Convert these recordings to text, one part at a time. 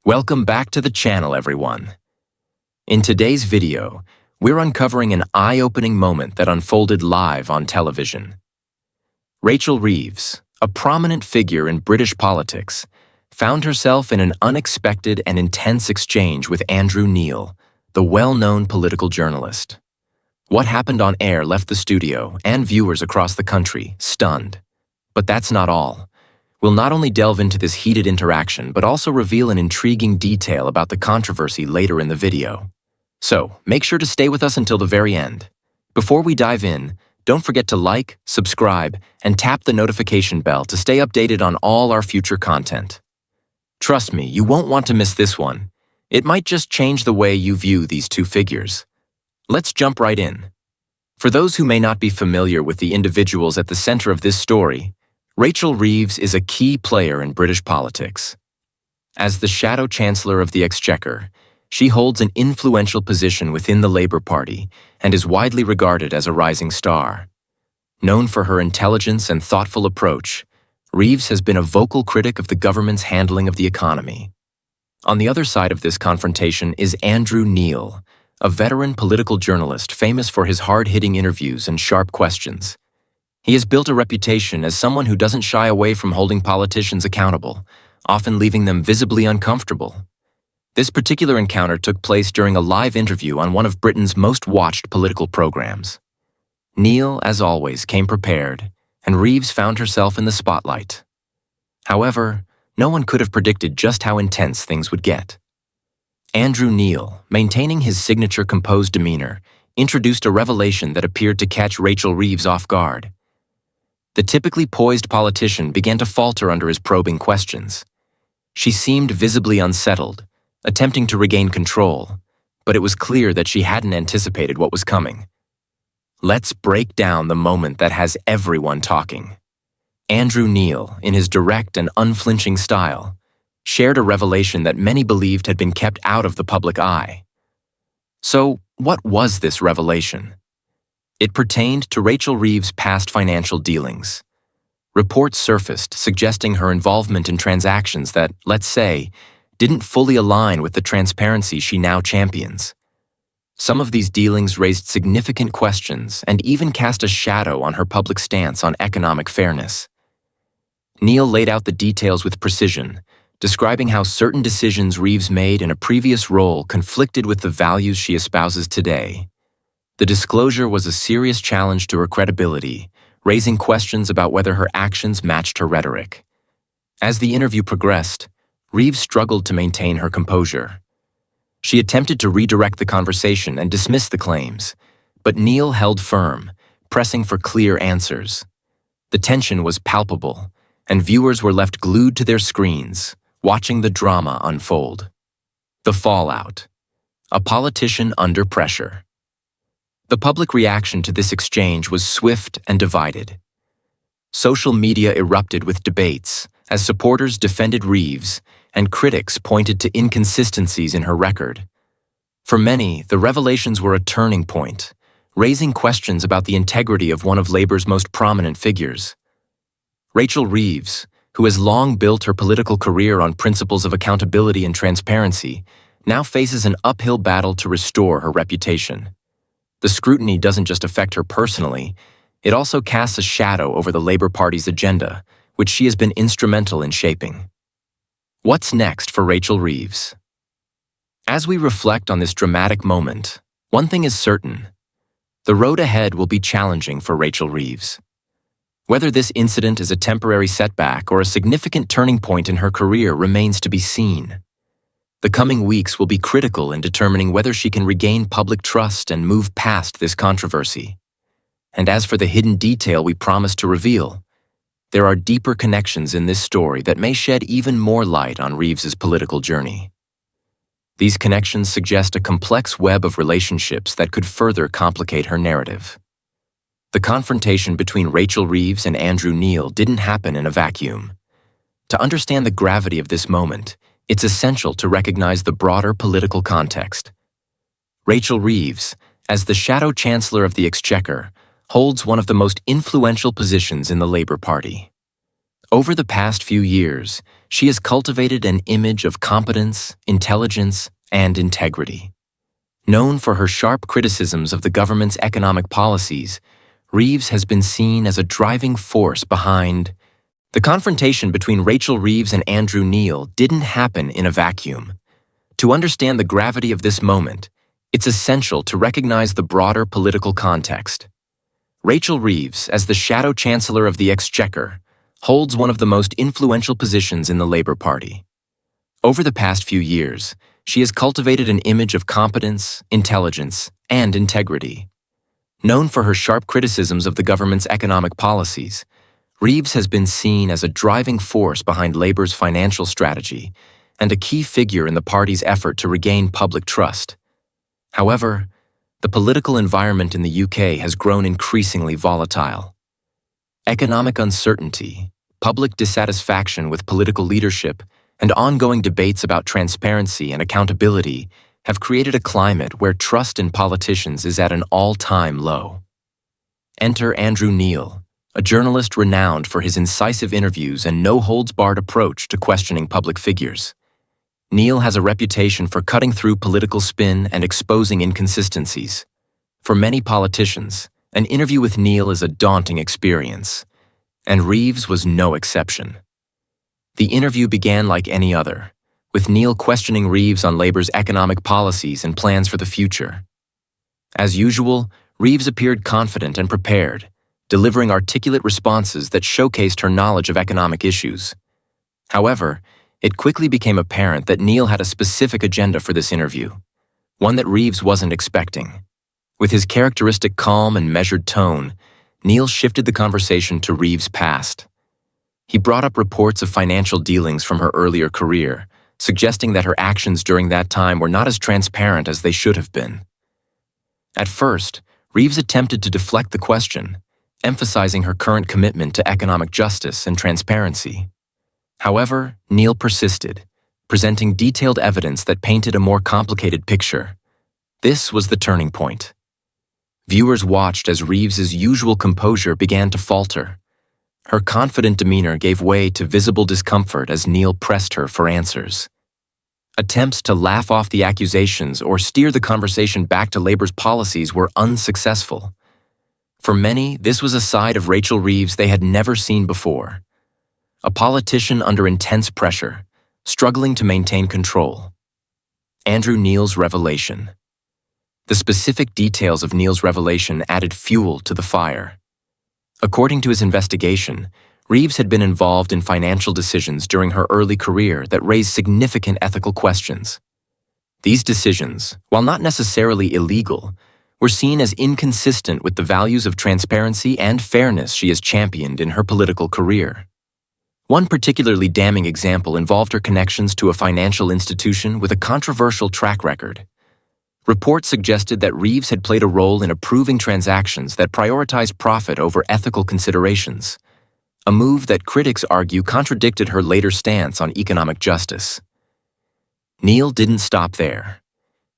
Welcome back to the channel, everyone. In today's video, we're uncovering an eye-opening moment that unfolded live on television. Rachel Reeves, a prominent figure in British politics, found herself in an unexpected and intense exchange with Andrew Neil, the well-known political journalist. What happened on air left the studio and viewers across the country stunned. But that's not all. We'll not only delve into this heated interaction, but also reveal an intriguing detail about the controversy later in the video. So, make sure to stay with us until the very end. Before we dive in, don't forget to like, subscribe, and tap the notification bell to stay updated on all our future content. Trust me, you won't want to miss this one. It might just change the way you view these two figures. Let's jump right in. For those who may not be familiar with the individuals at the center of this story, Rachel Reeves is a key player in British politics. As the Shadow Chancellor of the Exchequer, she holds an influential position within the Labour Party and is widely regarded as a rising star. Known for her intelligence and thoughtful approach, Reeves has been a vocal critic of the government's handling of the economy. On the other side of this confrontation is Andrew Neil, a veteran political journalist famous for his hard-hitting interviews and sharp questions. He has built a reputation as someone who doesn't shy away from holding politicians accountable, often leaving them visibly uncomfortable. This particular encounter took place during a live interview on one of Britain's most watched political programs. Neil, as always, came prepared, and Reeves found herself in the spotlight. However, no one could have predicted just how intense things would get. Andrew Neil, maintaining his signature composed demeanor, introduced a revelation that appeared to catch Rachel Reeves off guard. The typically poised politician began to falter under his probing questions. She seemed visibly unsettled, attempting to regain control, but it was clear that she hadn't anticipated what was coming. Let's break down the moment that has everyone talking. Andrew Neil, in his direct and unflinching style, shared a revelation that many believed had been kept out of the public eye. So, what was this revelation? It pertained to Rachel Reeves' past financial dealings. Reports surfaced suggesting her involvement in transactions that, let's say, didn't fully align with the transparency she now champions. Some of these dealings raised significant questions and even cast a shadow on her public stance on economic fairness. Neil laid out the details with precision, describing how certain decisions Reeves made in a previous role conflicted with the values she espouses today. The disclosure was a serious challenge to her credibility, raising questions about whether her actions matched her rhetoric. As the interview progressed, Reeves struggled to maintain her composure. She attempted to redirect the conversation and dismiss the claims, but Neil held firm, pressing for clear answers. The tension was palpable, and viewers were left glued to their screens, watching the drama unfold. The fallout. A politician under pressure. The public reaction to this exchange was swift and divided. Social media erupted with debates as supporters defended Reeves and critics pointed to inconsistencies in her record. For many, the revelations were a turning point, raising questions about the integrity of one of Labour's most prominent figures. Rachel Reeves, who has long built her political career on principles of accountability and transparency, now faces an uphill battle to restore her reputation. The scrutiny doesn't just affect her personally, it also casts a shadow over the Labour Party's agenda, which she has been instrumental in shaping. What's next for Rachel Reeves? As we reflect on this dramatic moment, one thing is certain: the road ahead will be challenging for Rachel Reeves. Whether this incident is a temporary setback or a significant turning point in her career remains to be seen. The coming weeks will be critical in determining whether she can regain public trust and move past this controversy. And as for the hidden detail we promised to reveal, there are deeper connections in this story that may shed even more light on Reeves's political journey. These connections suggest a complex web of relationships that could further complicate her narrative. The confrontation between Rachel Reeves and Andrew Neil didn't happen in a vacuum. To understand the gravity of this moment, it's essential to recognize the broader political context. Rachel Reeves, as the Shadow Chancellor of the Exchequer, holds one of the most influential positions in the Labour Party. Over the past few years, she has cultivated an image of competence, intelligence, and integrity. Known for her sharp criticisms of the government's economic policies, Reeves has been seen as a driving force behind. The confrontation between Rachel Reeves and Andrew Neil didn't happen in a vacuum. To understand the gravity of this moment, it's essential to recognize the broader political context. Rachel Reeves, as the Shadow Chancellor of the Exchequer, holds one of the most influential positions in the Labour Party. Over the past few years, she has cultivated an image of competence, intelligence, and integrity. Known for her sharp criticisms of the government's economic policies, Reeves has been seen as a driving force behind Labour's financial strategy and a key figure in the party's effort to regain public trust. However, the political environment in the UK has grown increasingly volatile. Economic uncertainty, public dissatisfaction with political leadership, and ongoing debates about transparency and accountability have created a climate where trust in politicians is at an all-time low. Enter Andrew Neil, a journalist renowned for his incisive interviews and no-holds-barred approach to questioning public figures. Neil has a reputation for cutting through political spin and exposing inconsistencies. For many politicians, an interview with Neil is a daunting experience, and Reeves was no exception. The interview began like any other, with Neil questioning Reeves on Labour's economic policies and plans for the future. As usual, Reeves appeared confident and prepared, delivering articulate responses that showcased her knowledge of economic issues. However, it quickly became apparent that Neil had a specific agenda for this interview, one that Reeves wasn't expecting. With his characteristic calm and measured tone, Neil shifted the conversation to Reeves' past. He brought up reports of financial dealings from her earlier career, suggesting that her actions during that time were not as transparent as they should have been. At first, Reeves attempted to deflect the question, emphasizing her current commitment to economic justice and transparency. However, Neil persisted, presenting detailed evidence that painted a more complicated picture. This was the turning point. Viewers watched as Reeves's usual composure began to falter. Her confident demeanor gave way to visible discomfort as Neil pressed her for answers. Attempts to laugh off the accusations or steer the conversation back to Labour's policies were unsuccessful. For many, this was a side of Rachel Reeves they had never seen before. A politician under intense pressure, struggling to maintain control. Andrew Neil's revelation. The specific details of Neil's revelation added fuel to the fire. According to his investigation, Reeves had been involved in financial decisions during her early career that raised significant ethical questions. These decisions, while not necessarily illegal, were seen as inconsistent with the values of transparency and fairness she has championed in her political career. One particularly damning example involved her connections to a financial institution with a controversial track record. Reports suggested that Reeves had played a role in approving transactions that prioritized profit over ethical considerations, a move that critics argue contradicted her later stance on economic justice. Neil didn't stop there.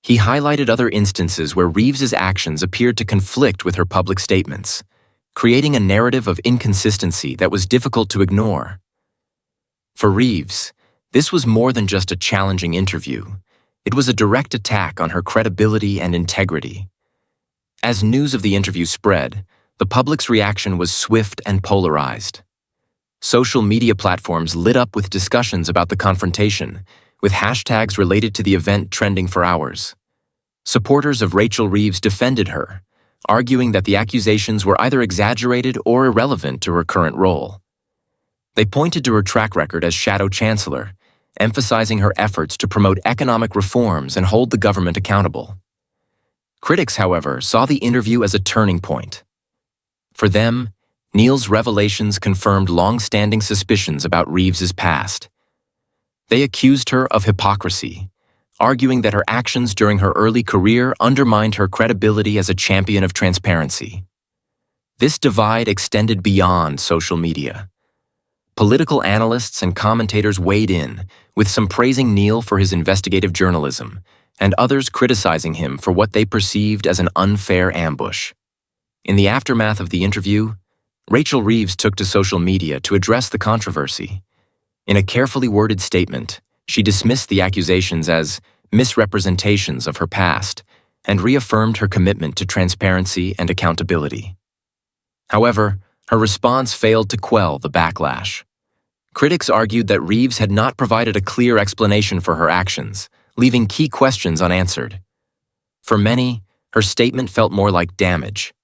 He highlighted other instances where Reeves's actions appeared to conflict with her public statements, creating a narrative of inconsistency that was difficult to ignore. For Reeves, this was more than just a challenging interview. It was a direct attack on her credibility and integrity. As news of the interview spread, the public's reaction was swift and polarized. Social media platforms lit up with discussions about the confrontation, with hashtags related to the event trending for hours. Supporters of Rachel Reeves defended her, arguing that the accusations were either exaggerated or irrelevant to her current role. They pointed to her track record as Shadow Chancellor, emphasizing her efforts to promote economic reforms and hold the government accountable. Critics, however, saw the interview as a turning point. For them, Neil's revelations confirmed long-standing suspicions about Reeves's past. They accused her of hypocrisy, arguing that her actions during her early career undermined her credibility as a champion of transparency. This divide extended beyond social media. Political analysts and commentators weighed in, with some praising Neil for his investigative journalism, and others criticizing him for what they perceived as an unfair ambush. In the aftermath of the interview, Rachel Reeves took to social media to address the controversy. In a carefully worded statement, she dismissed the accusations as misrepresentations of her past and reaffirmed her commitment to transparency and accountability. However, her response failed to quell the backlash. Critics argued that Reeves had not provided a clear explanation for her actions, leaving key questions unanswered. For many, her statement felt more like damage,